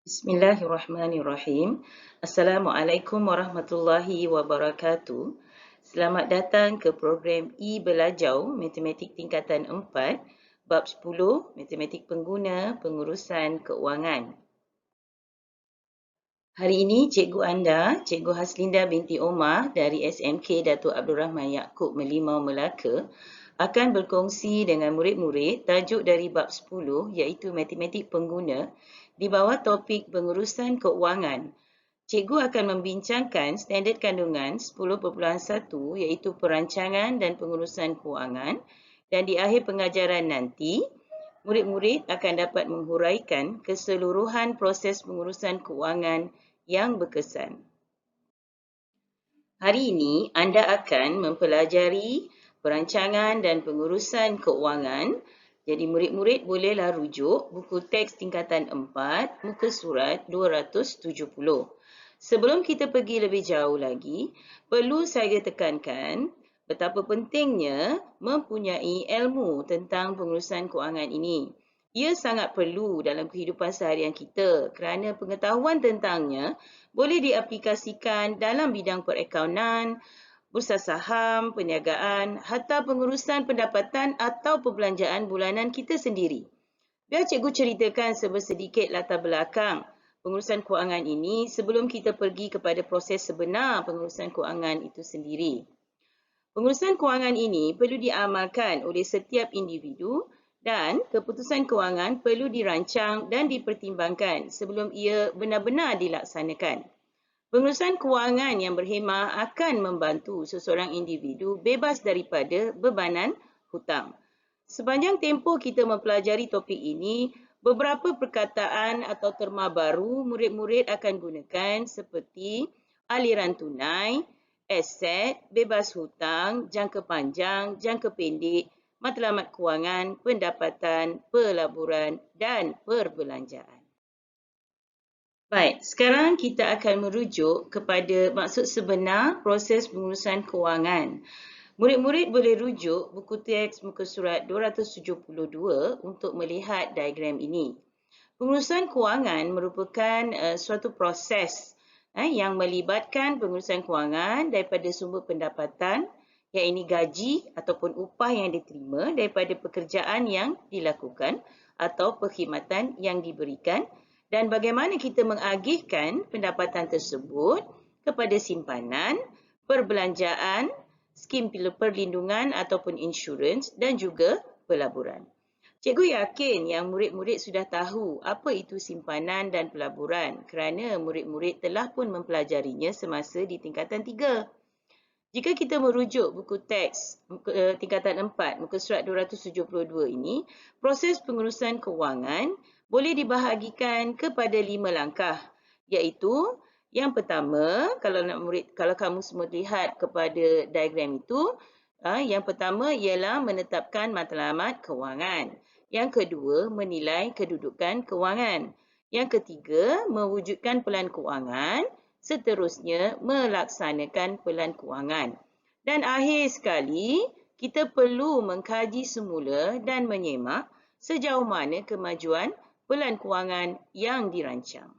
Bismillahirrahmanirrahim. Assalamualaikum warahmatullahi wabarakatuh. Selamat datang ke program E-Belajau Matematik Tingkatan 4, Bab 10, Matematik Pengguna Pengurusan Keuangan. Hari ini cikgu anda, Cikgu Haslinda binti Omar dari SMK Datuk Abdul Rahman Yaakob Melimau Melaka akan berkongsi dengan murid-murid tajuk dari bab 10 iaitu Matematik Pengguna di bawah topik pengurusan keuangan. Cikgu akan membincangkan standard kandungan 10.1 iaitu perancangan dan pengurusan keuangan, dan di akhir pengajaran nanti, murid-murid akan dapat menghuraikan keseluruhan proses pengurusan keuangan yang berkesan. Hari ini anda akan mempelajari perancangan dan pengurusan keuangan. Jadi murid-murid bolehlah rujuk buku teks tingkatan 4, muka surat 270. Sebelum kita pergi lebih jauh lagi, perlu saya tekankan betapa pentingnya mempunyai ilmu tentang pengurusan keuangan ini. Ia sangat perlu dalam kehidupan seharian kita kerana pengetahuan tentangnya boleh diaplikasikan dalam bidang perakaunan, bursa saham, perniagaan, hatta pengurusan pendapatan atau perbelanjaan bulanan kita sendiri. Biar cikgu ceritakan sedikit latar belakang pengurusan keuangan ini sebelum kita pergi kepada proses sebenar pengurusan keuangan itu sendiri. Pengurusan keuangan ini perlu diamalkan oleh setiap individu dan keputusan keuangan perlu dirancang dan dipertimbangkan sebelum ia benar-benar dilaksanakan. Pengurusan keuangan yang berhemah akan membantu seseorang individu bebas daripada bebanan hutang. Sepanjang tempoh kita mempelajari topik ini, beberapa perkataan atau terma baru murid-murid akan gunakan seperti aliran tunai, aset, bebas hutang, jangka panjang, jangka pendek, matlamat kewangan, pendapatan, pelaburan dan perbelanjaan. Baik, sekarang kita akan merujuk kepada maksud sebenar proses pengurusan kewangan. Murid-murid boleh rujuk buku teks muka surat 272 untuk melihat diagram ini. Pengurusan kewangan merupakan suatu proses yang melibatkan pengurusan kewangan daripada sumber pendapatan, iaitu gaji ataupun upah yang diterima daripada pekerjaan yang dilakukan atau perkhidmatan yang diberikan, dan bagaimana kita mengagihkan pendapatan tersebut kepada simpanan, perbelanjaan, skim perlindungan ataupun insurans dan juga pelaburan. Cikgu yakin yang murid-murid sudah tahu apa itu simpanan dan pelaburan kerana murid-murid telah pun mempelajarinya semasa di tingkatan 3. Jika kita merujuk buku teks tingkatan 4, muka surat 272 ini, proses pengurusan kewangan boleh dibahagikan kepada 5 langkah, iaitu yang pertama, kalau kamu semua lihat kepada diagram itu, yang pertama ialah menetapkan matlamat kewangan. Yang kedua, menilai kedudukan kewangan. Yang ketiga, mewujudkan pelan kewangan. Seterusnya, melaksanakan pelan kewangan. Dan akhir sekali, kita perlu mengkaji semula dan menyemak sejauh mana kemajuan pelan kewangan yang dirancang.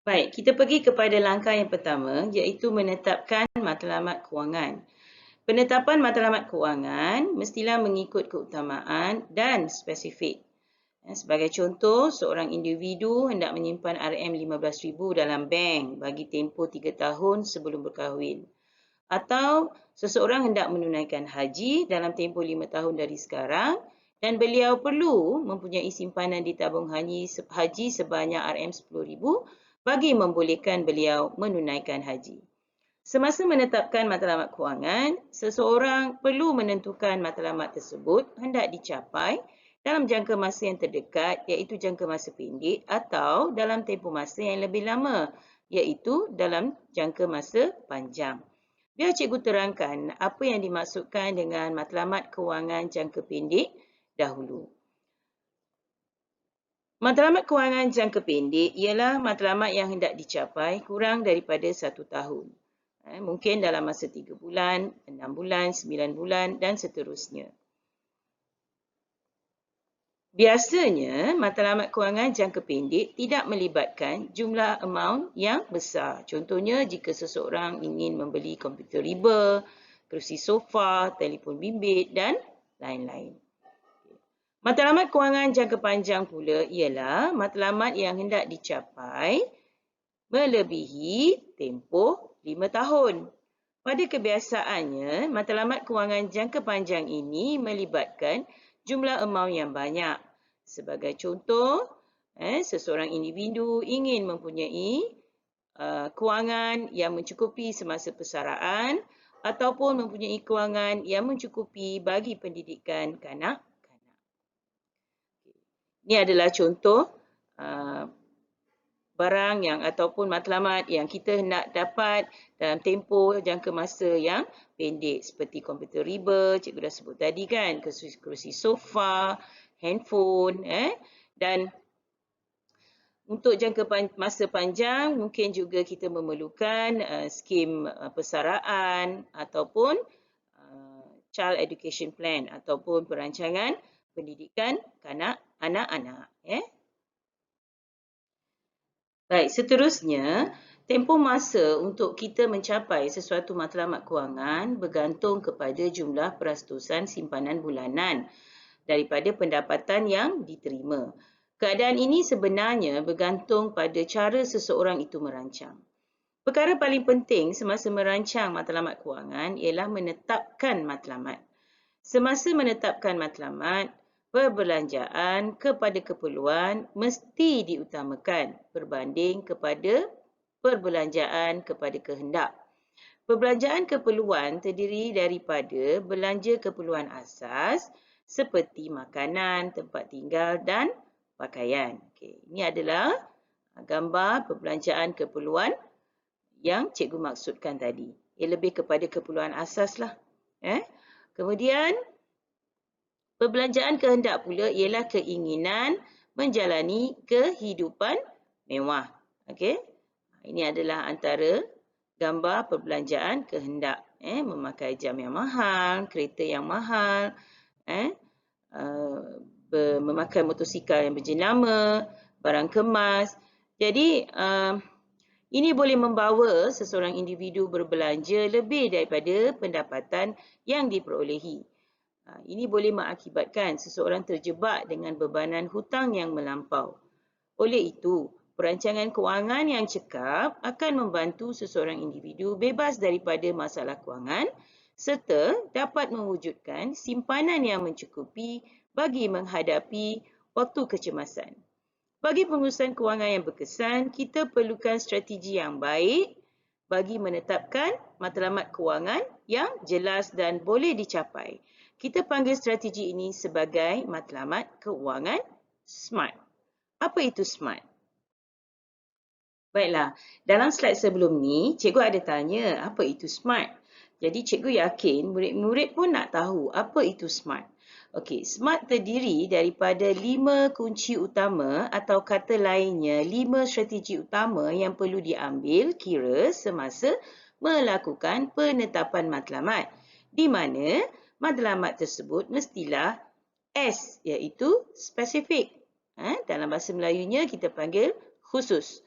Baik, kita pergi kepada langkah yang pertama, iaitu menetapkan matlamat kewangan. Penetapan matlamat kewangan mestilah mengikut keutamaan dan spesifik. Sebagai contoh, seorang individu hendak menyimpan RM15,000 dalam bank bagi tempoh 3 tahun sebelum berkahwin. Atau seseorang hendak menunaikan haji dalam tempoh 5 tahun dari sekarang dan beliau perlu mempunyai simpanan di tabung haji sebanyak RM10,000 bagi membolehkan beliau menunaikan haji. Semasa menetapkan matlamat kewangan, seseorang perlu menentukan matlamat tersebut hendak dicapai dalam jangka masa yang terdekat, iaitu jangka masa pendek, atau dalam tempoh masa yang lebih lama, iaitu dalam jangka masa panjang. Biar cikgu terangkan apa yang dimaksudkan dengan matlamat kewangan jangka pendek dahulu. Matlamat kewangan jangka pendek ialah matlamat yang hendak dicapai kurang daripada 1 tahun. Mungkin dalam masa 3 bulan, 6 bulan, 9 bulan dan seterusnya. Biasanya, matlamat kewangan jangka pendek tidak melibatkan jumlah amaun yang besar. Contohnya, jika seseorang ingin membeli komputer riba, kerusi sofa, telefon bimbit dan lain-lain. Matlamat kewangan jangka panjang pula ialah matlamat yang hendak dicapai melebihi tempoh 5 tahun. Pada kebiasaannya, matlamat kewangan jangka panjang ini melibatkan jumlah amaun yang banyak. Sebagai contoh, seseorang individu ingin mempunyai kewangan yang mencukupi semasa persaraan ataupun mempunyai kewangan yang mencukupi bagi pendidikan kanak-kanak. Ini adalah contoh barang yang ataupun matlamat yang kita nak dapat dalam tempoh jangka masa yang pendek seperti komputer riba, cikgu dah sebut tadi kan, kerusi sofa, handphone, dan untuk jangka masa panjang mungkin juga kita memerlukan skim persaraan ataupun child education plan ataupun perancangan pendidikan anak-anak. Baik, seterusnya, tempoh masa untuk kita mencapai sesuatu matlamat kewangan bergantung kepada jumlah perastusan simpanan bulanan daripada pendapatan yang diterima. Keadaan ini sebenarnya bergantung pada cara seseorang itu merancang. Perkara paling penting semasa merancang matlamat kewangan ialah menetapkan matlamat. Semasa menetapkan matlamat, perbelanjaan kepada keperluan mesti diutamakan berbanding kepada perbelanjaan kepada kehendak. Perbelanjaan keperluan terdiri daripada belanja keperluan asas seperti makanan, tempat tinggal dan pakaian. Okey, ini adalah gambar perbelanjaan keperluan yang cikgu maksudkan tadi. Ia lebih kepada keperluan asas lah. Kemudian, perbelanjaan kehendak pula ialah keinginan menjalani kehidupan mewah. Okey, ini adalah antara gambar perbelanjaan kehendak. Memakai jam yang mahal, kereta yang mahal, memakai motosikal yang berjenama, barang kemas. Jadi, ini boleh membawa seseorang individu berbelanja lebih daripada pendapatan yang diperolehi. Ini boleh mengakibatkan seseorang terjebak dengan bebanan hutang yang melampau. Oleh itu, perancangan kewangan yang cekap akan membantu seseorang individu bebas daripada masalah kewangan serta dapat mewujudkan simpanan yang mencukupi bagi menghadapi waktu kecemasan. Bagi pengurusan kewangan yang berkesan, kita perlukan strategi yang baik bagi menetapkan matlamat kewangan yang jelas dan boleh dicapai. Kita panggil strategi ini sebagai matlamat kewangan SMART. Apa itu SMART? Baiklah, dalam slide sebelum ni, cikgu ada tanya apa itu SMART. Jadi cikgu yakin murid-murid pun nak tahu apa itu SMART. Okey, SMART terdiri daripada 5 kunci utama atau kata lainnya 5 strategi utama yang perlu diambil kira semasa melakukan penetapan matlamat. Di mana matlamat tersebut mestilah S iaitu spesifik. Dalam bahasa Melayunya kita panggil khusus.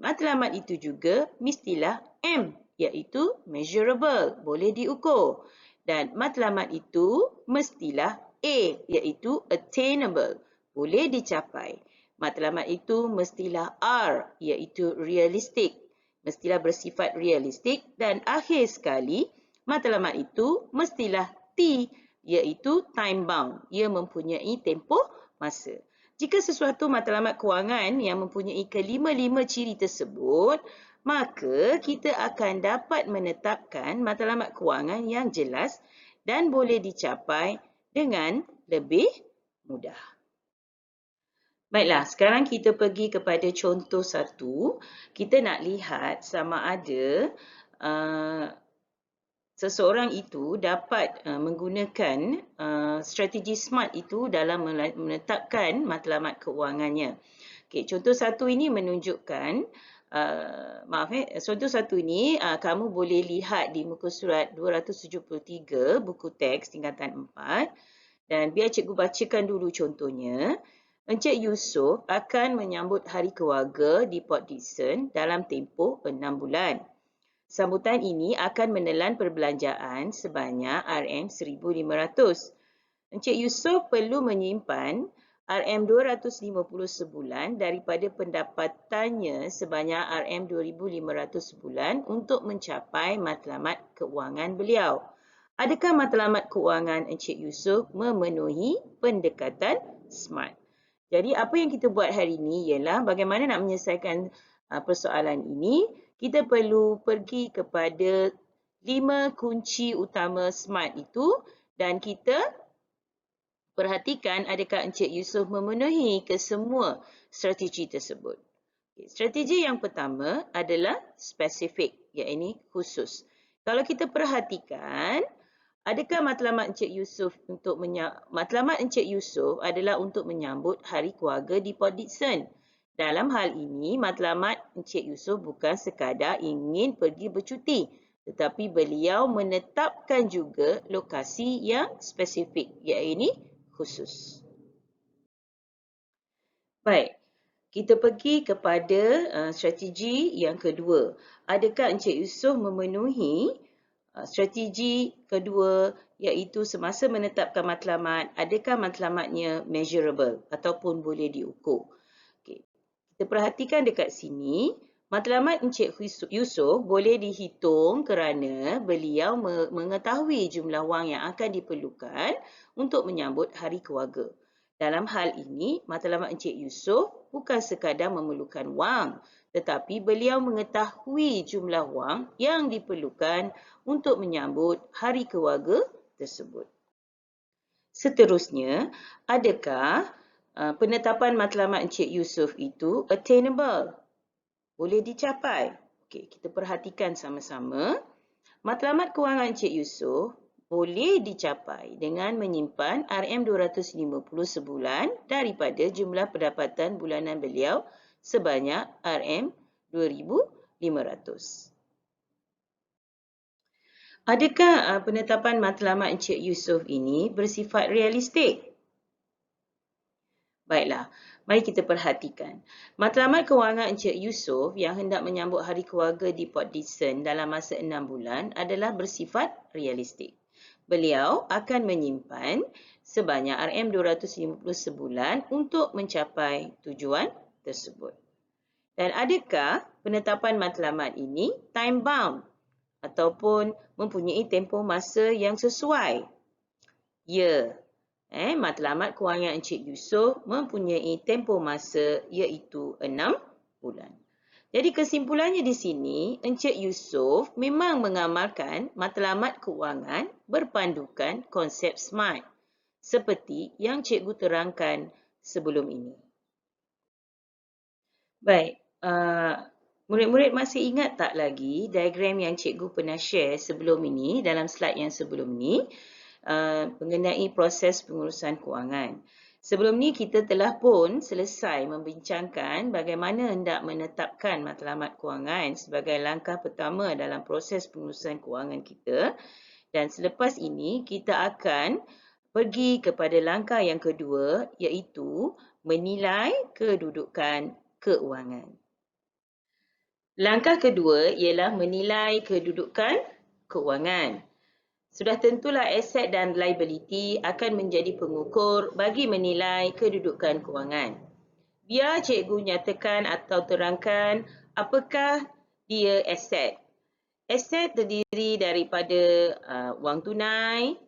Matlamat itu juga mestilah M iaitu measurable, boleh diukur. Dan matlamat itu mestilah A iaitu attainable, boleh dicapai. Matlamat itu mestilah R iaitu realistic, mestilah bersifat realistik. Dan akhir sekali, matlamat itu mestilah T iaitu time bound, ia mempunyai tempoh masa. Jika sesuatu matlamat kewangan yang mempunyai kelima-lima ciri tersebut, maka kita akan dapat menetapkan matlamat kewangan yang jelas dan boleh dicapai dengan lebih mudah. Baiklah, sekarang kita pergi kepada contoh satu. Kita nak lihat sama ada seseorang itu dapat menggunakan strategi SMART itu dalam menetapkan matlamat keuangannya. Okay, contoh satu ini menunjukkan, contoh satu ini kamu boleh lihat di muka surat 273 buku teks tingkatan 4. Dan biar cikgu bacakan dulu contohnya. Encik Yusof akan menyambut Hari Keluarga di Port Dickson dalam tempoh 6 bulan. Sambutan ini akan menelan perbelanjaan sebanyak RM1,500. Encik Yusof perlu menyimpan RM250 sebulan daripada pendapatannya sebanyak RM2,500 sebulan untuk mencapai matlamat keuangan beliau. Adakah matlamat keuangan Encik Yusof memenuhi pendekatan SMART? Jadi apa yang kita buat hari ini ialah bagaimana nak menyelesaikan persoalan ini. Kita perlu pergi kepada 5 kunci utama SMART itu dan kita perhatikan adakah Encik Yusof memenuhi kesemua strategi tersebut. Strategi yang pertama adalah spesifik, iaitu khusus. Kalau kita perhatikan, adakah matlamat Encik Yusof matlamat Encik Yusof adalah untuk menyambut Hari Keluarga di Port Dickson. Dalam hal ini, matlamat Encik Yusof bukan sekadar ingin pergi bercuti, tetapi beliau menetapkan juga lokasi yang spesifik, iaitu khusus. Baik, kita pergi kepada strategi yang kedua. Adakah Encik Yusof memenuhi strategi kedua iaitu semasa menetapkan matlamat, adakah matlamatnya measurable ataupun boleh diukur? Okay. Kita perhatikan dekat sini, matlamat Encik Yusof boleh dihitung kerana beliau mengetahui jumlah wang yang akan diperlukan untuk menyambut Hari Keluarga. Dalam hal ini, matlamat Encik Yusof bukan sekadar memerlukan wang, tetapi beliau mengetahui jumlah wang yang diperlukan untuk menyambut Hari Keluarga tersebut. Seterusnya, adakah penetapan matlamat Encik Yusof itu attainable? Boleh dicapai? Okey, kita perhatikan sama-sama. Matlamat kewangan Encik Yusof boleh dicapai dengan menyimpan RM250 sebulan daripada jumlah pendapatan bulanan beliau sebanyak RM2,500. Adakah penetapan matlamat Encik Yusof ini bersifat realistik? Baiklah, mari kita perhatikan. Matlamat kewangan Encik Yusof yang hendak menyambut Hari Keluarga di Port Dickson dalam masa 6 bulan adalah bersifat realistik. Beliau akan menyimpan sebanyak RM250 sebulan untuk mencapai tujuan tersebut. Dan adakah penetapan matlamat ini time bound ataupun mempunyai tempoh masa yang sesuai? Ya. Matlamat kewangan Encik Yusof mempunyai tempoh masa iaitu 6 bulan. Jadi kesimpulannya di sini, Encik Yusof memang mengamalkan matlamat kewangan berpandukan konsep SMART seperti yang cikgu terangkan sebelum ini. Baik, murid-murid masih ingat tak lagi diagram yang cikgu pernah share sebelum ini dalam slide yang sebelum ini mengenai proses pengurusan kewangan. Sebelum ni kita telah pun selesai membincangkan bagaimana hendak menetapkan matlamat kewangan sebagai langkah pertama dalam proses pengurusan kewangan kita. Dan selepas ini kita akan pergi kepada langkah yang kedua iaitu menilai kedudukan keuangan. Langkah kedua ialah menilai kedudukan keuangan. Sudah tentulah aset dan liability akan menjadi pengukur bagi menilai kedudukan kewangan. Biar cikgu nyatakan atau terangkan apakah dia aset. Aset terdiri daripada wang tunai,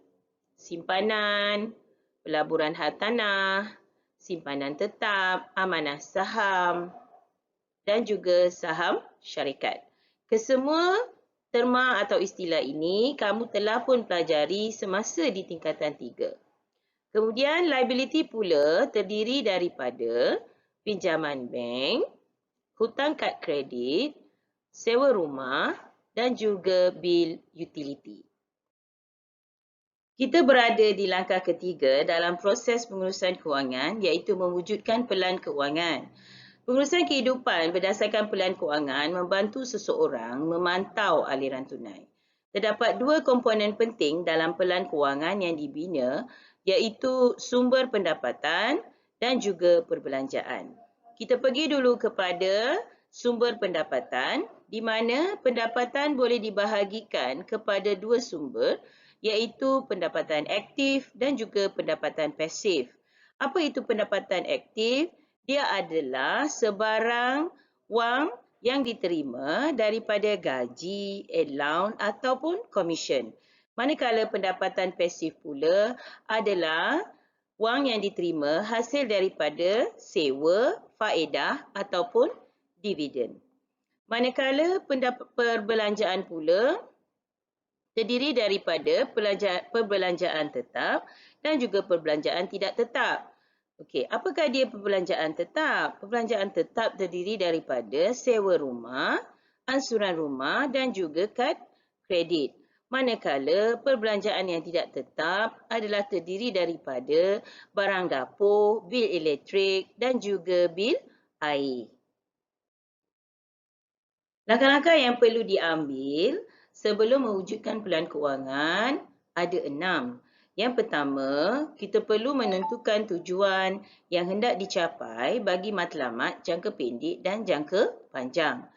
simpanan, pelaburan hartanah, simpanan tetap, amanah saham dan juga saham syarikat. Kesemua terma atau istilah ini kamu telah pun pelajari semasa di tingkatan 3. Kemudian liability pula terdiri daripada pinjaman bank, hutang kad kredit, sewa rumah dan juga bil utility. Kita berada di langkah ketiga dalam proses pengurusan kewangan iaitu mewujudkan pelan kewangan. Pengurusan kehidupan berdasarkan pelan kewangan membantu seseorang memantau aliran tunai. Terdapat 2 komponen penting dalam pelan kewangan yang dibina iaitu sumber pendapatan dan juga perbelanjaan. Kita pergi dulu kepada sumber pendapatan, di mana pendapatan boleh dibahagikan kepada dua sumber, iaitu pendapatan aktif dan juga pendapatan pasif. Apa itu pendapatan aktif? Dia adalah sebarang wang yang diterima daripada gaji, allowance ataupun komisen. Manakala pendapatan pasif pula adalah wang yang diterima hasil daripada sewa, faedah ataupun dividen. Manakala perbelanjaan pula terdiri daripada perbelanjaan tetap dan juga perbelanjaan tidak tetap. Okey, apakah dia perbelanjaan tetap? Perbelanjaan tetap terdiri daripada sewa rumah, ansuran rumah dan juga kad kredit. Manakala perbelanjaan yang tidak tetap adalah terdiri daripada barang dapur, bil elektrik dan juga bil air. Langkah-langkah yang perlu diambil sebelum mewujudkan pelan kewangan ada 6. Yang pertama, kita perlu menentukan tujuan yang hendak dicapai bagi matlamat jangka pendek dan jangka panjang.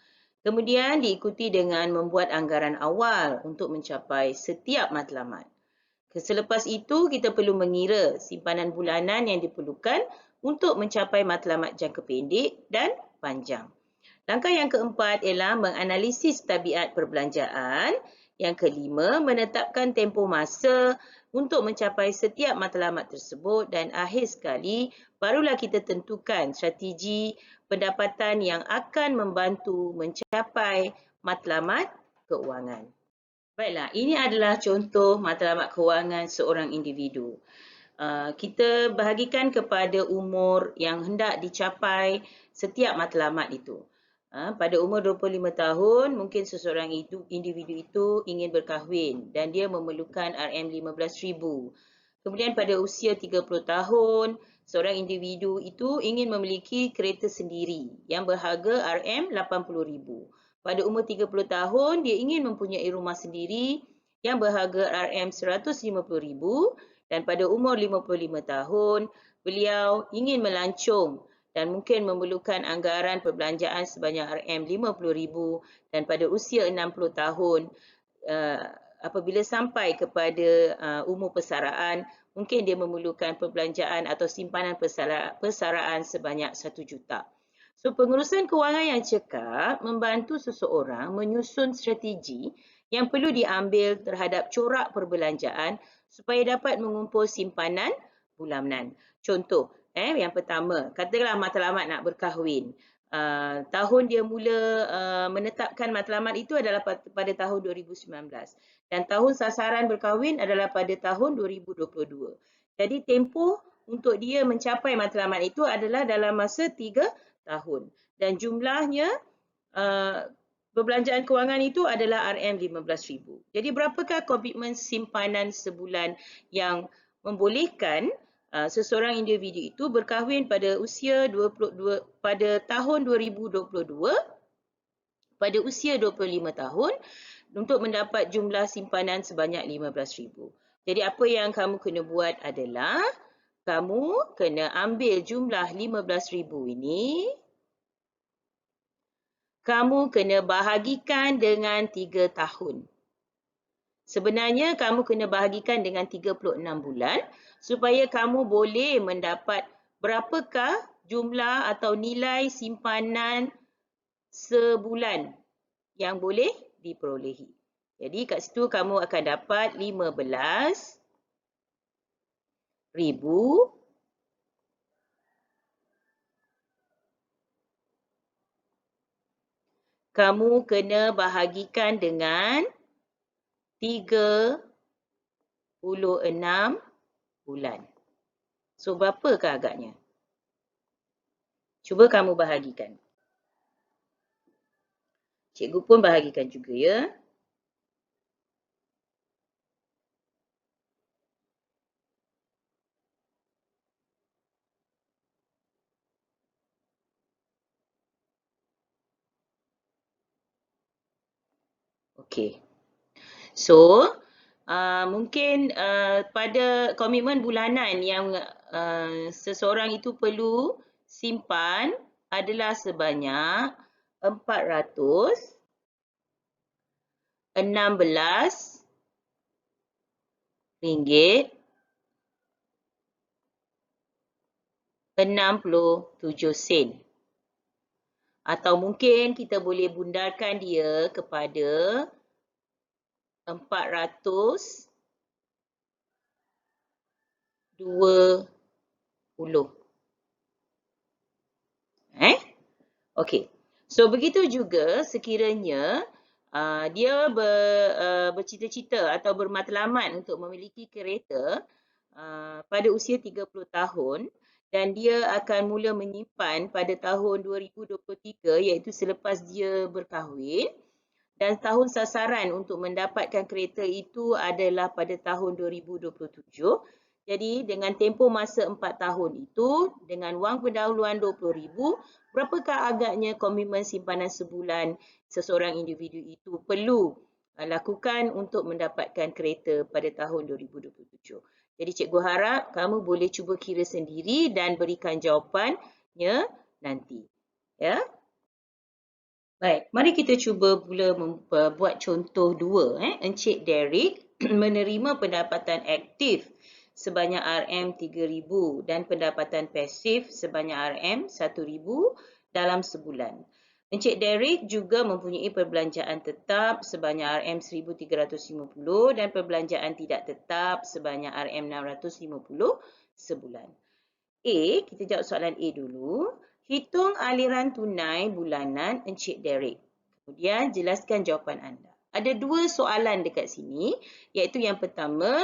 Kemudian diikuti dengan membuat anggaran awal untuk mencapai setiap matlamat. Selepas itu, kita perlu mengira simpanan bulanan yang diperlukan untuk mencapai matlamat jangka pendek dan panjang. Langkah yang keempat ialah menganalisis tabiat perbelanjaan. Yang kelima, menetapkan tempoh masa untuk mencapai setiap matlamat tersebut dan akhir sekali, barulah kita tentukan strategi pendapatan yang akan membantu mencapai matlamat keuangan. Baiklah, ini adalah contoh matlamat keuangan seorang individu. Kita bahagikan kepada umur yang hendak dicapai setiap matlamat itu. Pada umur 25 tahun, mungkin seseorang individu itu ingin berkahwin dan dia memerlukan RM15,000. Kemudian pada usia 30 tahun, seorang individu itu ingin memiliki kereta sendiri yang berharga RM80,000. Pada umur 30 tahun, dia ingin mempunyai rumah sendiri yang berharga RM150,000 dan pada umur 55 tahun, beliau ingin melancong dan mungkin memerlukan anggaran perbelanjaan sebanyak RM50,000 dan pada usia 60 tahun apabila sampai kepada umur persaraan, mungkin dia memerlukan perbelanjaan atau simpanan persaraan sebanyak 1 juta. So, pengurusan kewangan yang cekap membantu seseorang menyusun strategi yang perlu diambil terhadap corak perbelanjaan supaya dapat mengumpul simpanan bulanan. Contoh, yang pertama, katakanlah matlamat nak berkahwin. Tahun dia mula menetapkan matlamat itu adalah pada tahun 2019 dan tahun sasaran berkahwin adalah pada tahun 2022. Jadi tempoh untuk dia mencapai matlamat itu adalah dalam masa 3 tahun dan jumlahnya perbelanjaan kewangan itu adalah RM15,000. Jadi berapakah komitmen simpanan sebulan yang membolehkan seseorang individu itu berkahwin pada usia 22 pada tahun 2022 pada usia 25 tahun untuk mendapat jumlah simpanan sebanyak RM15,000. Jadi apa yang kamu kena buat adalah kamu kena ambil jumlah RM15,000 ini, kamu kena bahagikan dengan 3 tahun. Sebenarnya kamu kena bahagikan dengan 36 bulan supaya kamu boleh mendapat berapakah jumlah atau nilai simpanan sebulan yang boleh diperolehi. Jadi kat situ kamu akan dapat 15,000. Kamu kena bahagikan dengan 36 bulan. So, berapakah agaknya? Cuba kamu bahagikan. Cikgu pun bahagikan juga ya. Okey. So, Mungkin pada komitmen bulanan yang seseorang itu perlu simpan adalah sebanyak RM16.67. Atau mungkin kita boleh bundarkan dia kepada 420. Okey. So begitu juga sekiranya dia bercita-cita atau bermatlamat untuk memiliki kereta pada usia 30 tahun dan dia akan mula menyimpan pada tahun 2023 iaitu selepas dia berkahwin, dan tahun sasaran untuk mendapatkan kereta itu adalah pada tahun 2027. Jadi dengan tempoh masa 4 tahun itu, dengan wang pendahuluan RM20,000, berapakah agaknya komitmen simpanan sebulan seseorang individu itu perlu lakukan untuk mendapatkan kereta pada tahun 2027. Jadi cikgu harap kamu boleh cuba kira sendiri dan berikan jawapannya nanti. Ya. Baik, mari kita cuba pula buat contoh 2. Encik Derek menerima pendapatan aktif sebanyak RM3,000 dan pendapatan pasif sebanyak RM1,000 dalam sebulan. Encik Derek juga mempunyai perbelanjaan tetap sebanyak RM1,350 dan perbelanjaan tidak tetap sebanyak RM650 sebulan. Kita jawab soalan A dulu. Hitung aliran tunai bulanan Encik Derek. Kemudian jelaskan jawapan anda. Ada 2 soalan dekat sini, iaitu yang pertama,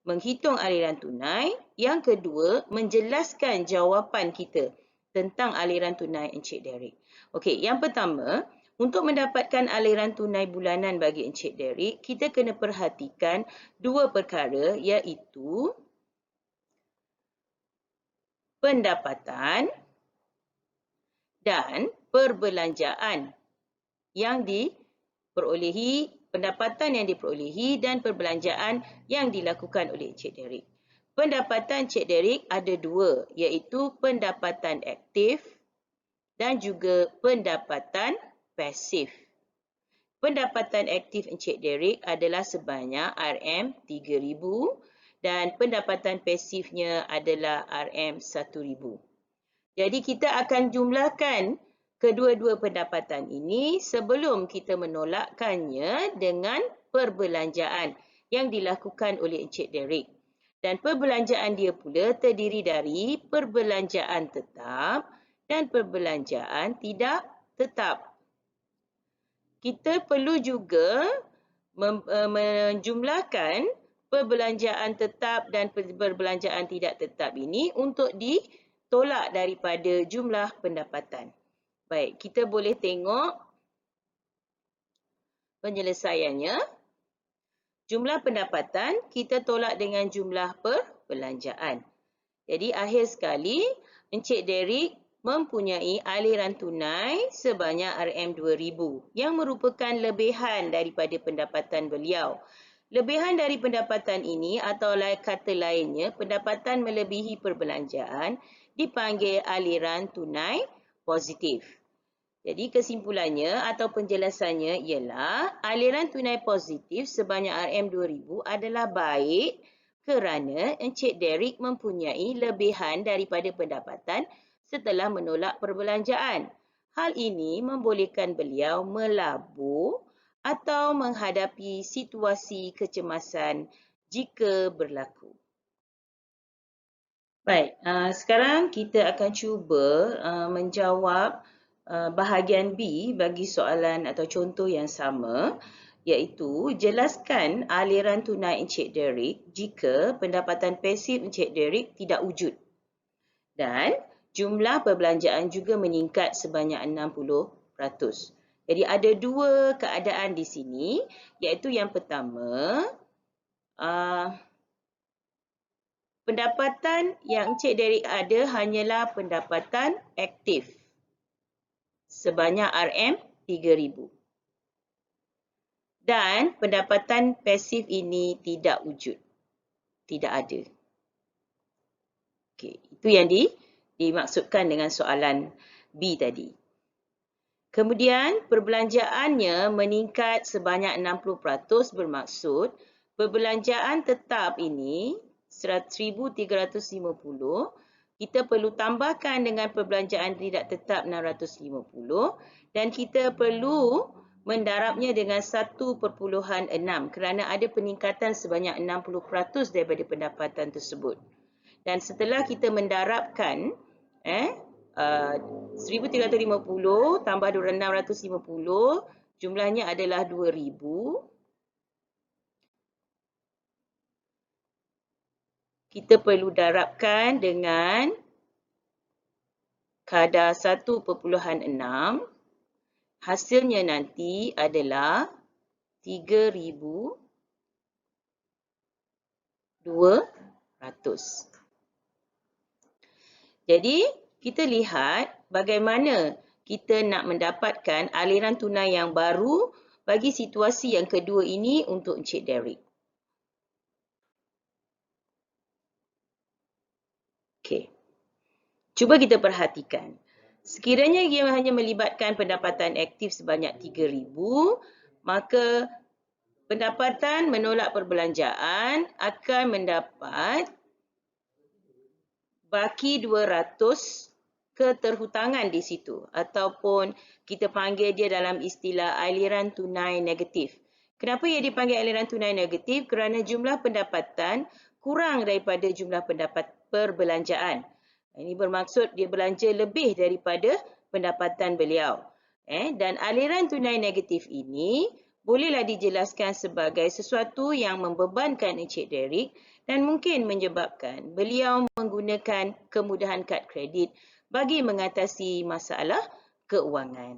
menghitung aliran tunai. Yang kedua, menjelaskan jawapan kita tentang aliran tunai Encik Derek. Okey, yang pertama, untuk mendapatkan aliran tunai bulanan bagi Encik Derek, kita kena perhatikan 2 perkara, iaitu pendapatan dan perbelanjaan yang diperolehi, pendapatan yang diperolehi dan perbelanjaan yang dilakukan oleh Encik Derek. Pendapatan Encik Derek ada 2, iaitu pendapatan aktif dan juga pendapatan pasif. Pendapatan aktif Encik Derek adalah sebanyak RM3,000 dan pendapatan pasifnya adalah RM1,000. Jadi kita akan jumlahkan kedua-dua pendapatan ini sebelum kita menolakkannya dengan perbelanjaan yang dilakukan oleh Encik Derek. Dan perbelanjaan dia pula terdiri dari perbelanjaan tetap dan perbelanjaan tidak tetap. Kita perlu juga menjumlahkan perbelanjaan tetap dan perbelanjaan tidak tetap ini untuk tolak daripada jumlah pendapatan. Baik, kita boleh tengok penyelesaiannya. Jumlah pendapatan kita tolak dengan jumlah perbelanjaan. Jadi akhir sekali, Encik Derek mempunyai aliran tunai sebanyak RM2,000 yang merupakan lebihan daripada pendapatan beliau. Lebihan dari pendapatan ini atau kata lainnya, pendapatan melebihi perbelanjaan dipanggil aliran tunai positif. Jadi kesimpulannya atau penjelasannya ialah aliran tunai positif sebanyak RM2,000 adalah baik kerana Encik Derek mempunyai lebihan daripada pendapatan setelah menolak perbelanjaan. Hal ini membolehkan beliau melabur atau menghadapi situasi kecemasan jika berlaku. Baik, sekarang kita akan cuba menjawab bahagian B bagi soalan atau contoh yang sama, iaitu jelaskan aliran tunai Encik Derek jika pendapatan pasif Encik Derek tidak wujud. Dan jumlah perbelanjaan juga meningkat sebanyak 60%. Jadi ada 2 keadaan di sini, iaitu yang pertama, pendapatan yang Encik Derek ada hanyalah pendapatan aktif sebanyak RM3,000. Dan pendapatan pasif ini tidak wujud. Tidak ada. Okey, itu yang dimaksudkan dengan soalan B tadi. Kemudian perbelanjaannya meningkat sebanyak 60% bermaksud perbelanjaan tetap ini 1,350 kita perlu tambahkan dengan perbelanjaan tidak tetap 650 dan kita perlu mendarabnya dengan 1.6 kerana ada peningkatan sebanyak 60% daripada pendapatan tersebut. Dan setelah kita mendarabkan 1,350 tambah 650 jumlahnya adalah 2,000. Kita perlu darabkan dengan kadar 1.6. Hasilnya nanti adalah 3,200. Jadi, kita lihat bagaimana kita nak mendapatkan aliran tunai yang baru bagi situasi yang kedua ini untuk Encik Derek. Okey. Cuba kita perhatikan. Sekiranya ia hanya melibatkan pendapatan aktif sebanyak 3,000, maka pendapatan menolak perbelanjaan akan mendapat baki 200 keterhutangan di situ ataupun kita panggil dia dalam istilah aliran tunai negatif. Kenapa ia dipanggil aliran tunai negatif? Kerana jumlah pendapatan kurang daripada jumlah pendapat perbelanjaan. Ini bermaksud dia belanja lebih daripada pendapatan beliau. Dan aliran tunai negatif ini bolehlah dijelaskan sebagai sesuatu yang membebankan Encik Derek dan mungkin menyebabkan beliau menggunakan kemudahan kad kredit bagi mengatasi masalah keuangan.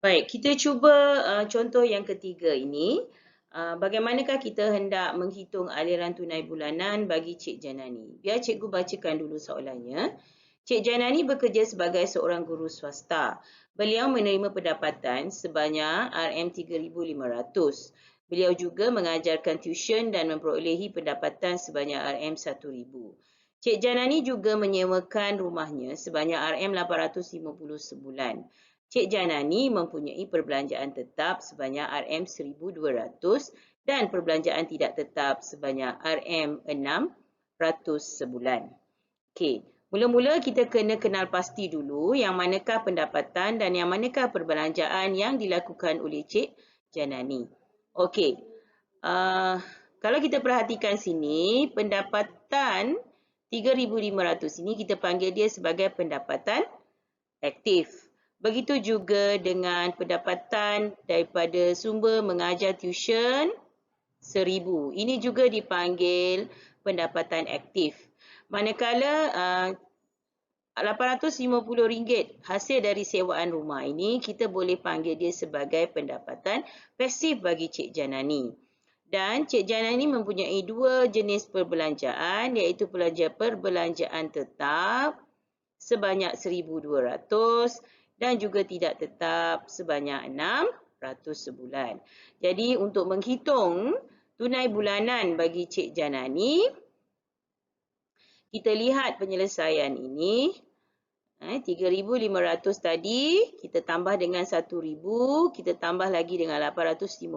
Baik, kita cuba contoh yang ketiga ini. Bagaimanakah kita hendak menghitung aliran tunai bulanan bagi Cik Janani? Biar cikgu bacakan dulu soalannya. Cik Janani bekerja sebagai seorang guru swasta. Beliau menerima pendapatan sebanyak RM3,500. Beliau juga mengajarkan tuition dan memperolehi pendapatan sebanyak RM1,000. Cik Janani juga menyewakan rumahnya sebanyak RM850 sebulan. Cik Janani mempunyai perbelanjaan tetap sebanyak RM1,200 dan perbelanjaan tidak tetap sebanyak RM600 sebulan. Okey, mula-mula kita kena kenal pasti dulu yang manakah pendapatan dan yang manakah perbelanjaan yang dilakukan oleh Cik Janani. Okey, kalau kita perhatikan sini, pendapatan 3,500 ini kita panggil dia sebagai pendapatan aktif. Begitu juga dengan pendapatan daripada sumber mengajar tuition 1,000. Ini juga dipanggil pendapatan aktif. Manakala RM850 hasil dari sewaan rumah ini, kita boleh panggil dia sebagai pendapatan pasif bagi Cik Janani. Dan Cik Janani mempunyai dua jenis perbelanjaan, iaitu perbelanjaan tetap sebanyak 1,200 dan juga tidak tetap sebanyak 600 sebulan. Jadi untuk menghitung tunai bulanan bagi Cik Janani, kita lihat penyelesaian ini. 3,500 tadi, kita tambah dengan 1,000, kita tambah lagi dengan 850,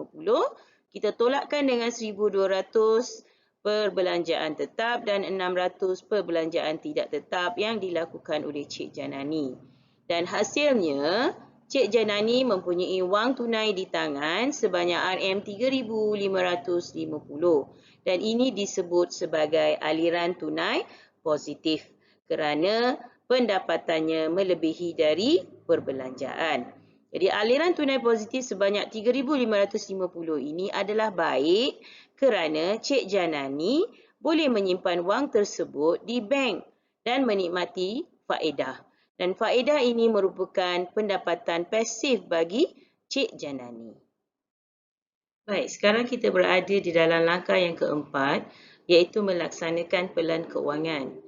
kita tolakkan dengan 1,200 perbelanjaan tetap dan 600 perbelanjaan tidak tetap yang dilakukan oleh Cik Janani. Dan hasilnya, Cik Janani mempunyai wang tunai di tangan sebanyak RM3,550 dan ini disebut sebagai aliran tunai positif kerana pendapatannya melebihi dari perbelanjaan. Jadi aliran tunai positif sebanyak 3,550 ini adalah baik kerana Cik Janani boleh menyimpan wang tersebut di bank dan menikmati faedah. Dan faedah ini merupakan pendapatan pasif bagi Cik Janani. Baik, sekarang kita berada di dalam langkah yang keempat, iaitu melaksanakan pelan kewangan.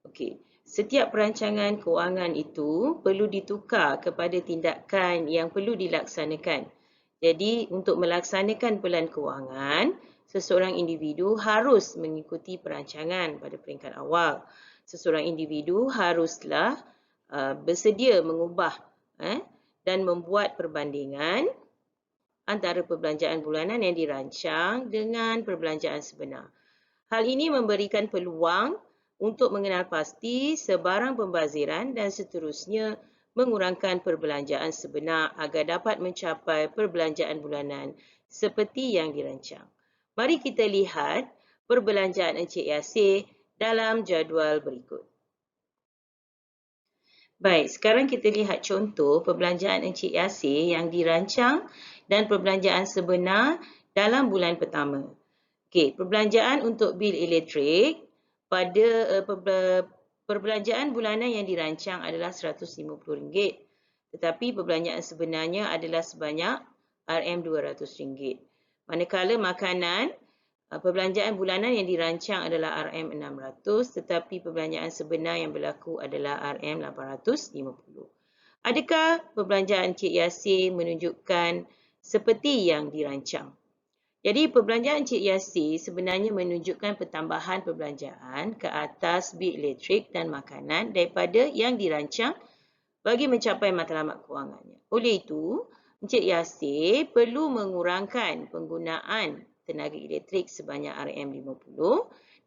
Okey. Setiap perancangan kewangan itu perlu ditukar kepada tindakan yang perlu dilaksanakan. Jadi untuk melaksanakan pelan kewangan, seseorang individu harus mengikuti perancangan pada peringkat awal. Seseorang individu haruslah bersedia mengubah dan membuat perbandingan antara perbelanjaan bulanan yang dirancang dengan perbelanjaan sebenar. Hal ini memberikan peluang untuk mengenal pasti sebarang pembaziran dan seterusnya mengurangkan perbelanjaan sebenar agar dapat mencapai perbelanjaan bulanan seperti yang dirancang. Mari kita lihat perbelanjaan Encik Yasir dalam jadual berikut. Baik, sekarang kita lihat contoh perbelanjaan Encik Yasir yang dirancang dan perbelanjaan sebenar dalam bulan pertama. Okey, perbelanjaan untuk bil elektrik pada perbelanjaan bulanan yang dirancang adalah RM150. Tetapi perbelanjaan sebenarnya adalah sebanyak RM200. Manakala makanan, perbelanjaan bulanan yang dirancang adalah RM600 tetapi perbelanjaan sebenar yang berlaku adalah RM850. Adakah perbelanjaan Encik Yasir menunjukkan seperti yang dirancang? Jadi perbelanjaan Encik Yasir sebenarnya menunjukkan pertambahan perbelanjaan ke atas bil elektrik dan makanan daripada yang dirancang bagi mencapai matlamat kewangannya. Oleh itu, Encik Yasir perlu mengurangkan penggunaan tenaga elektrik sebanyak RM50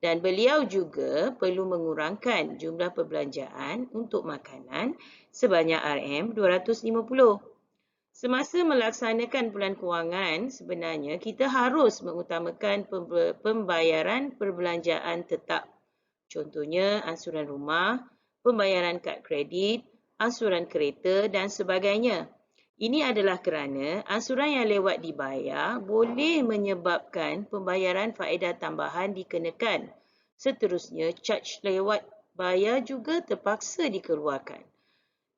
dan beliau juga perlu mengurangkan jumlah perbelanjaan untuk makanan sebanyak RM250. Semasa melaksanakan pelan kewangan, sebenarnya kita harus mengutamakan pembayaran perbelanjaan tetap. Contohnya ansuran rumah, pembayaran kad kredit, ansuran kereta dan sebagainya. Ini adalah kerana ansuran yang lewat dibayar boleh menyebabkan pembayaran faedah tambahan dikenakan. Seterusnya, charge lewat bayar juga terpaksa dikeluarkan.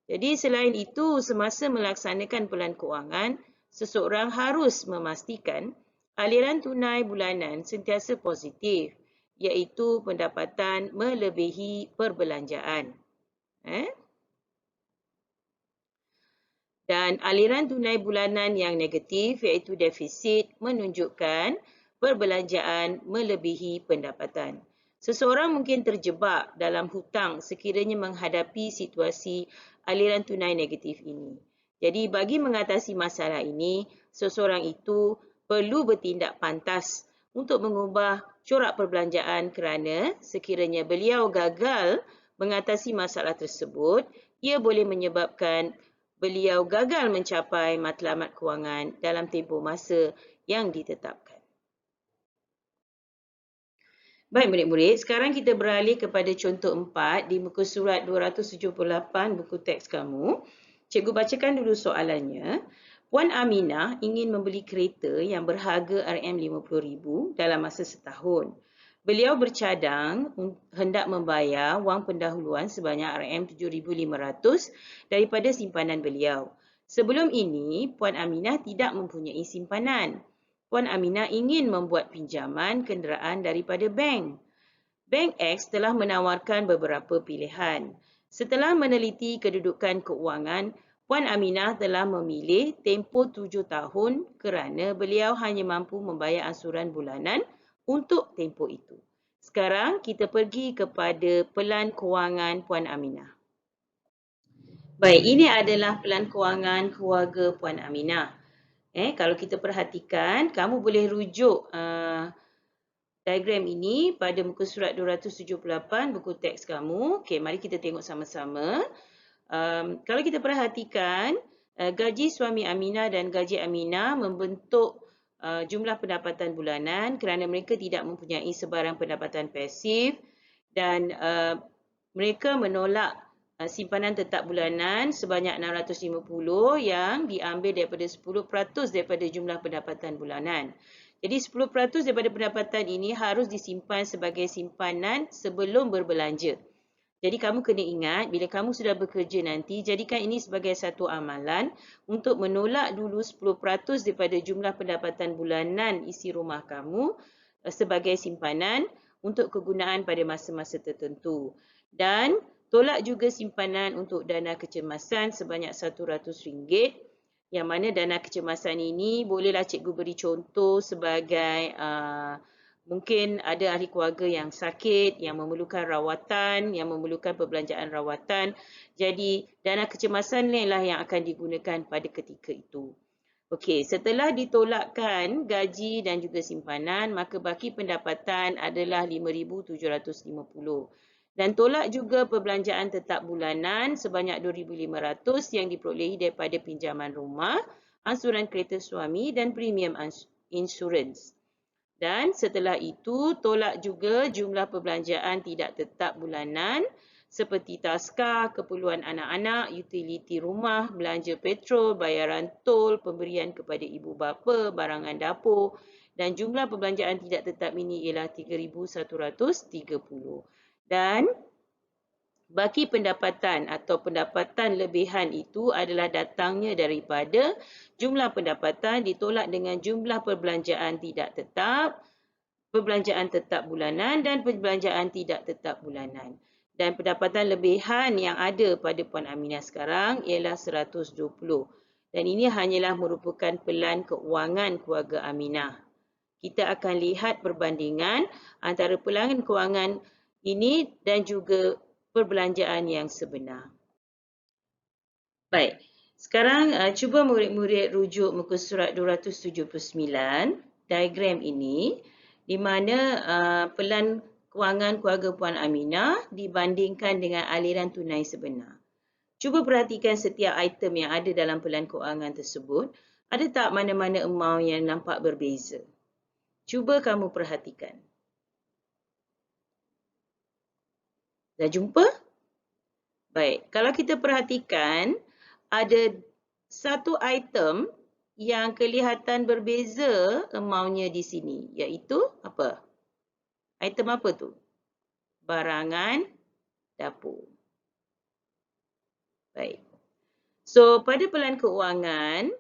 Jadi selain itu, semasa melaksanakan pelan kewangan, seseorang harus memastikan aliran tunai bulanan sentiasa positif, iaitu pendapatan melebihi perbelanjaan. Dan aliran tunai bulanan yang negatif iaitu defisit menunjukkan perbelanjaan melebihi pendapatan. Seseorang mungkin terjebak dalam hutang sekiranya menghadapi situasi aliran tunai negatif ini. Jadi bagi mengatasi masalah ini, seseorang itu perlu bertindak pantas untuk mengubah corak perbelanjaan kerana sekiranya beliau gagal mengatasi masalah tersebut, ia boleh menyebabkan beliau gagal mencapai matlamat kewangan dalam tempoh masa yang ditetapkan. Baik murid-murid, sekarang kita beralih kepada contoh 4 di muka surat 278 buku teks kamu. Cikgu bacakan dulu soalannya. Puan Aminah ingin membeli kereta yang berharga RM50,000 dalam masa setahun. Beliau bercadang hendak membayar wang pendahuluan sebanyak RM7,500 daripada simpanan beliau. Sebelum ini, Puan Aminah tidak mempunyai simpanan. Puan Aminah ingin membuat pinjaman kenderaan daripada bank. Bank X telah menawarkan beberapa pilihan. Setelah meneliti kedudukan keuangan, Puan Aminah telah memilih tempoh 7 tahun kerana beliau hanya mampu membayar ansuran bulanan untuk tempoh itu. Sekarang kita pergi kepada pelan kewangan Puan Aminah. Baik, ini adalah pelan kewangan keluarga Puan Aminah. Kalau kita perhatikan, kamu boleh rujuk diagram ini pada muka surat 278 buku teks kamu. Okey, mari kita tengok sama-sama. Kalau kita perhatikan, gaji suami Aminah dan gaji Aminah membentuk jumlah pendapatan bulanan kerana mereka tidak mempunyai sebarang pendapatan pasif dan mereka menolak simpanan tetap bulanan sebanyak 650 yang diambil daripada 10% daripada jumlah pendapatan bulanan. Jadi 10% daripada pendapatan ini harus disimpan sebagai simpanan sebelum berbelanja. Jadi kamu kena ingat, bila kamu sudah bekerja nanti, jadikan ini sebagai satu amalan untuk menolak dulu 10% daripada jumlah pendapatan bulanan isi rumah kamu sebagai simpanan untuk kegunaan pada masa-masa tertentu. Dan tolak juga simpanan untuk dana kecemasan sebanyak RM100 Yang mana dana kecemasan ini bolehlah cikgu beri contoh sebagai mungkin ada ahli keluarga yang sakit, yang memerlukan rawatan, yang memerlukan perbelanjaan rawatan. Jadi dana kecemasan inilah yang akan digunakan pada ketika itu. Okey, setelah ditolakkan gaji dan juga simpanan, maka baki pendapatan adalah 5,750. Dan tolak juga perbelanjaan tetap bulanan sebanyak 2,500 yang diperolehi daripada pinjaman rumah, ansuran kereta suami dan premium insurans. Dan setelah itu, tolak juga jumlah perbelanjaan tidak tetap bulanan seperti taska, keperluan anak-anak, utiliti rumah, belanja petrol, bayaran tol, pemberian kepada ibu bapa, barangan dapur dan jumlah perbelanjaan tidak tetap ini ialah 3,130. Dan baki pendapatan atau pendapatan lebihan itu adalah datangnya daripada jumlah pendapatan ditolak dengan jumlah perbelanjaan tidak tetap, perbelanjaan tetap bulanan dan perbelanjaan tidak tetap bulanan. Dan pendapatan lebihan yang ada pada Puan Aminah sekarang ialah 120. Dan ini hanyalah merupakan pelan keuangan keluarga Aminah. Kita akan lihat perbandingan antara pelan keuangan ini dan juga perbelanjaan yang sebenar. Baik, sekarang cuba murid-murid rujuk muka surat 279, diagram ini, di mana pelan kewangan keluarga Puan Aminah dibandingkan dengan aliran tunai sebenar. Cuba perhatikan setiap item yang ada dalam pelan kewangan tersebut. Ada tak mana-mana amount yang nampak berbeza? Cuba kamu perhatikan. Dah jumpa? Baik, kalau kita perhatikan, ada satu item yang kelihatan berbeza amountnya di sini, iaitu apa? Item apa tu? Barangan dapur. Baik. So, pada pelan keuangan,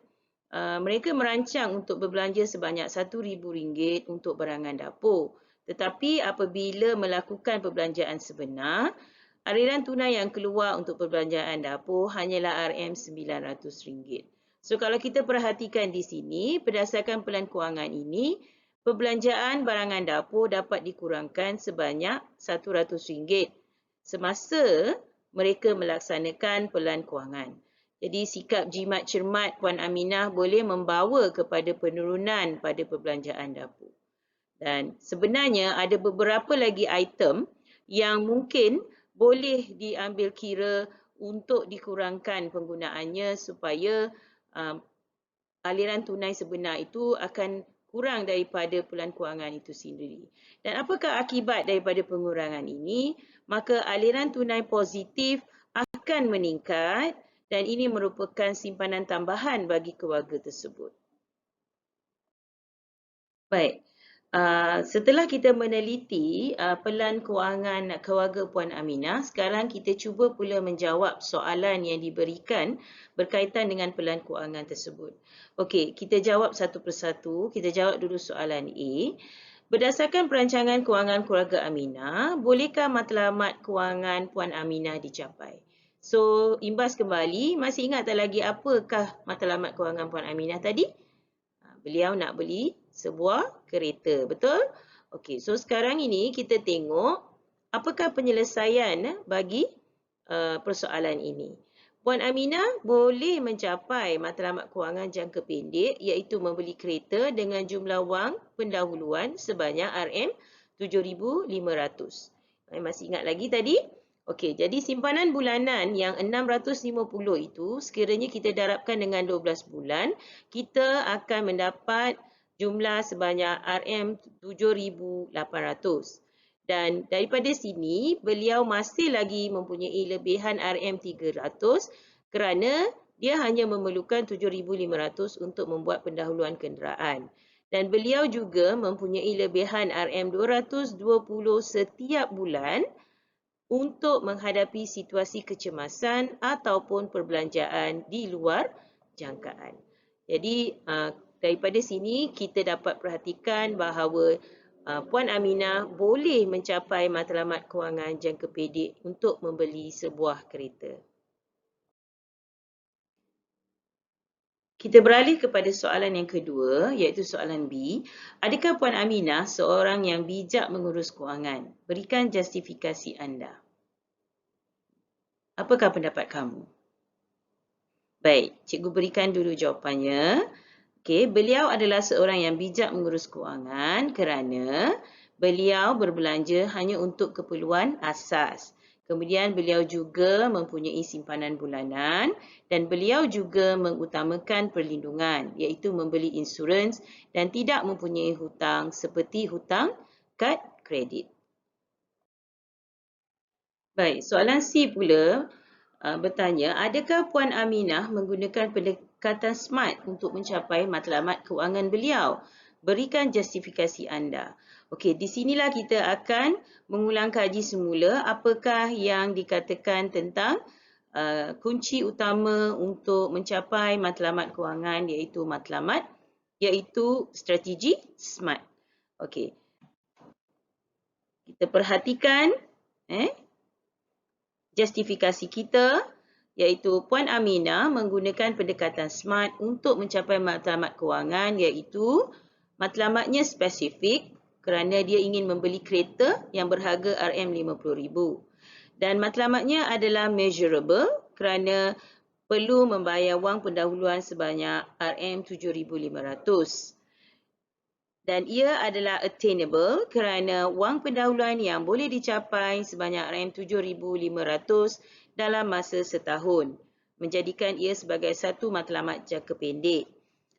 mereka merancang untuk berbelanja sebanyak RM1,000 untuk barangan dapur. Tetapi apabila melakukan perbelanjaan sebenar, aliran tunai yang keluar untuk perbelanjaan dapur hanyalah RM900. So, kalau kita perhatikan di sini, berdasarkan pelan kewangan ini, perbelanjaan barangan dapur dapat dikurangkan sebanyak RM100 semasa mereka melaksanakan pelan kewangan. Jadi, sikap jimat cermat Puan Aminah boleh membawa kepada penurunan pada perbelanjaan dapur. Dan sebenarnya ada beberapa lagi item yang mungkin boleh diambil kira untuk dikurangkan penggunaannya supaya aliran tunai sebenar itu akan kurang daripada pelan kewangan itu sendiri. Dan apakah akibat daripada pengurangan ini? Maka aliran tunai positif akan meningkat dan ini merupakan simpanan tambahan bagi keluarga tersebut. Baik. Setelah kita meneliti pelan kewangan keluarga Puan Aminah, sekarang kita cuba pula menjawab soalan yang diberikan berkaitan dengan pelan kewangan tersebut. Okey, kita jawab satu persatu. Kita jawab dulu soalan A. Berdasarkan perancangan kewangan keluarga Aminah, bolehkah matlamat kewangan Puan Aminah dicapai? So, imbas kembali, masih ingat tak lagi apakah matlamat kewangan Puan Aminah tadi? Beliau nak beli sebuah kereta, betul? Okey, so sekarang ini kita tengok apakah penyelesaian bagi persoalan ini. Puan Aminah boleh mencapai matlamat kewangan jangka pendek iaitu membeli kereta dengan jumlah wang pendahuluan sebanyak RM7,500. Masih ingat lagi tadi? Okey, jadi simpanan bulanan yang 650 itu sekiranya kita darabkan dengan 12 bulan, kita akan mendapat jumlah sebanyak RM7,800. Dan daripada sini, beliau masih lagi mempunyai lebihan RM300 kerana dia hanya memerlukan 7,500 untuk membuat pendahuluan kenderaan. Dan beliau juga mempunyai lebihan RM220 setiap bulan untuk menghadapi situasi kecemasan ataupun perbelanjaan di luar jangkaan. Jadi, daripada sini kita dapat perhatikan bahawa Puan Aminah boleh mencapai matlamat kewangan jangka pendek untuk membeli sebuah kereta. Kita beralih kepada soalan yang kedua, iaitu soalan B. Adakah Puan Aminah seorang yang bijak mengurus kewangan? Berikan justifikasi anda. Apakah pendapat kamu? Baik, cikgu berikan dulu jawapannya. Okey, beliau adalah seorang yang bijak mengurus kewangan kerana beliau berbelanja hanya untuk keperluan asas. Kemudian beliau juga mempunyai simpanan bulanan dan beliau juga mengutamakan perlindungan iaitu membeli insurans dan tidak mempunyai hutang seperti hutang kad kredit. Baik, soalan C pula bertanya, adakah Puan Aminah menggunakan pendekatan SMART untuk mencapai matlamat kewangan beliau? Berikan justifikasi anda. Okey, di sinilah kita akan mengulang kaji semula apakah yang dikatakan tentang kunci utama untuk mencapai matlamat kewangan iaitu strategi SMART. Okey. Kita perhatikan justifikasi kita iaitu Puan Aminah menggunakan pendekatan SMART untuk mencapai matlamat kewangan iaitu matlamatnya spesifik kerana dia ingin membeli kereta yang berharga RM50,000 dan matlamatnya adalah measurable kerana perlu membayar wang pendahuluan sebanyak RM7,500 dan ia adalah attainable kerana wang pendahuluan yang boleh dicapai sebanyak RM7,500 dalam masa setahun, menjadikan ia sebagai satu matlamat jangka pendek.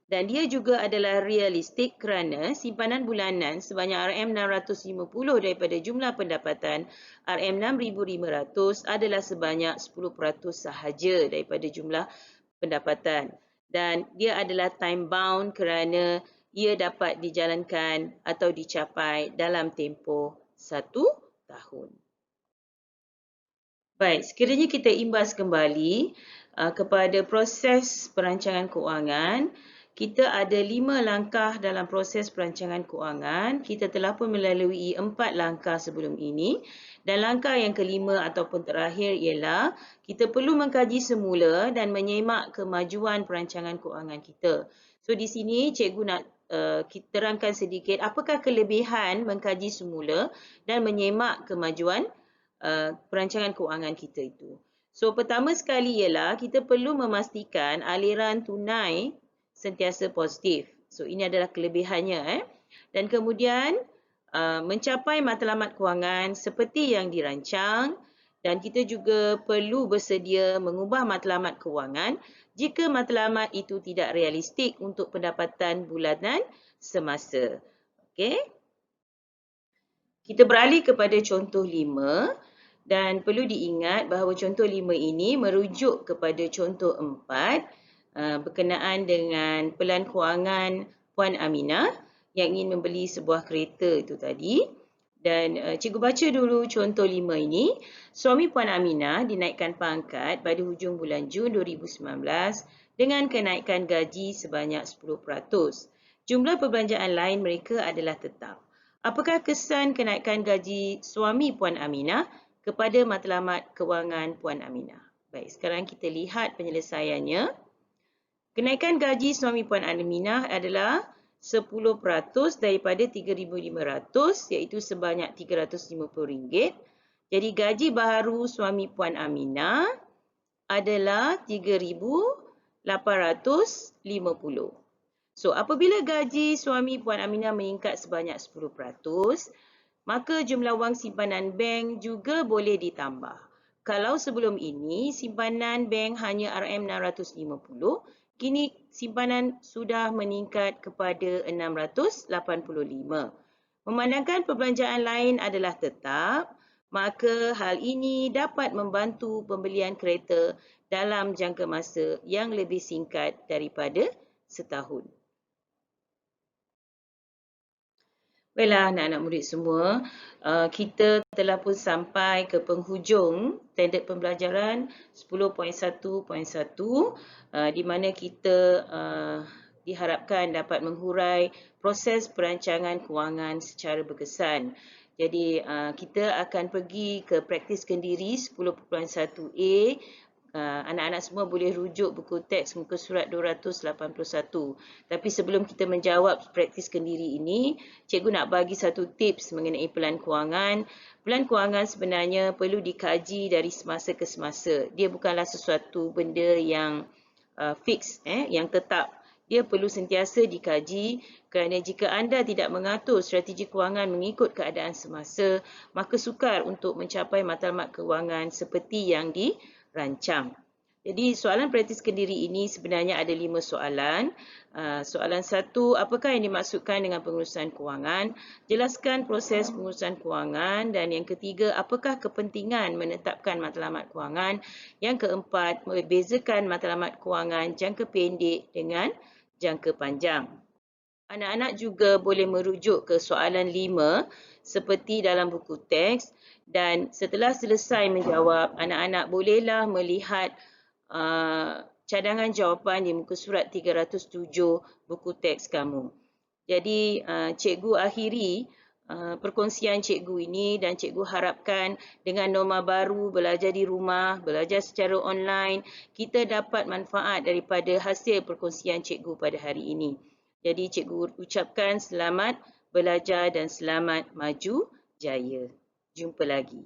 Dan dia juga adalah realistik kerana simpanan bulanan sebanyak RM650 daripada jumlah pendapatan RM6,500 adalah sebanyak 10% sahaja daripada jumlah pendapatan. Dan dia adalah time bound kerana ia dapat dijalankan atau dicapai dalam tempoh 1 tahun. Baik, sekiranya kita imbas kembali kepada proses perancangan kewangan, kita ada 5 langkah dalam proses perancangan kewangan. Kita telah pun melalui 4 langkah sebelum ini. Dan langkah yang kelima ataupun terakhir ialah kita perlu mengkaji semula dan menyemak kemajuan perancangan kewangan kita. So di sini cikgu nak kita terangkan sedikit apakah kelebihan mengkaji semula dan menyemak kemajuan perancangan kewangan kita itu. So pertama sekali ialah kita perlu memastikan aliran tunai sentiasa positif. So ini adalah kelebihannya. Dan kemudian mencapai matlamat kewangan seperti yang dirancang dan kita juga perlu bersedia mengubah matlamat kewangan jika matlamat itu tidak realistik untuk pendapatan bulanan semasa. Okey. Kita beralih kepada contoh 5 dan perlu diingat bahawa contoh 5 ini merujuk kepada contoh 4 berkenaan dengan pelan kewangan Puan Aminah yang ingin membeli sebuah kereta itu tadi. Dan cikgu baca dulu contoh 5 ini. Suami Puan Aminah dinaikkan pangkat pada hujung bulan Jun 2019 dengan kenaikan gaji sebanyak 10%. Jumlah perbelanjaan lain mereka adalah tetap. Apakah kesan kenaikan gaji suami Puan Aminah kepada matlamat kewangan Puan Aminah? Baik, sekarang kita lihat penyelesaiannya. Kenaikan gaji suami Puan Aminah adalah 10% daripada RM3,500 iaitu sebanyak RM350. Jadi gaji baharu suami Puan Aminah adalah RM3,850. So apabila gaji suami Puan Aminah meningkat sebanyak 10%, maka jumlah wang simpanan bank juga boleh ditambah. Kalau sebelum ini simpanan bank hanya RM650, kini simpanan sudah meningkat kepada RM685. Memandangkan perbelanjaan lain adalah tetap, maka hal ini dapat membantu pembelian kereta dalam jangka masa yang lebih singkat daripada setahun. Baiklah anak-anak murid semua, kita telah pun sampai ke penghujung standard pembelajaran 10.1.1 di mana kita diharapkan dapat menghurai proses perancangan kewangan secara berkesan. Jadi kita akan pergi ke praktis kendiri 10.1A Anak-anak semua boleh rujuk buku teks muka surat 281. Tapi sebelum kita menjawab praktis kendiri ini, cikgu nak bagi satu tips mengenai pelan kewangan. Pelan kewangan sebenarnya perlu dikaji dari semasa ke semasa. Dia bukanlah sesuatu benda yang fix, yang tetap. Dia perlu sentiasa dikaji kerana jika anda tidak mengatur strategi kewangan mengikut keadaan semasa, maka sukar untuk mencapai matlamat kewangan seperti yang dirancang. Jadi soalan praktis kendiri ini sebenarnya ada 5 soalan. Soalan 1, apakah yang dimaksudkan dengan pengurusan kewangan? Jelaskan proses pengurusan kewangan. Dan yang ketiga, apakah kepentingan menetapkan matlamat kewangan? Yang keempat, membezakan matlamat kewangan jangka pendek dengan jangka panjang. Anak-anak juga boleh merujuk ke soalan 5 seperti dalam buku teks, dan setelah selesai menjawab, anak-anak bolehlah melihat cadangan jawapan di muka surat 307 buku teks kamu. Jadi cikgu akhiri perkongsian cikgu ini, dan cikgu harapkan dengan norma baru belajar di rumah, belajar secara online, kita dapat manfaat daripada hasil perkongsian cikgu pada hari ini. Jadi cikgu ucapkan selamat belajar dan selamat maju jaya. Jumpa lagi.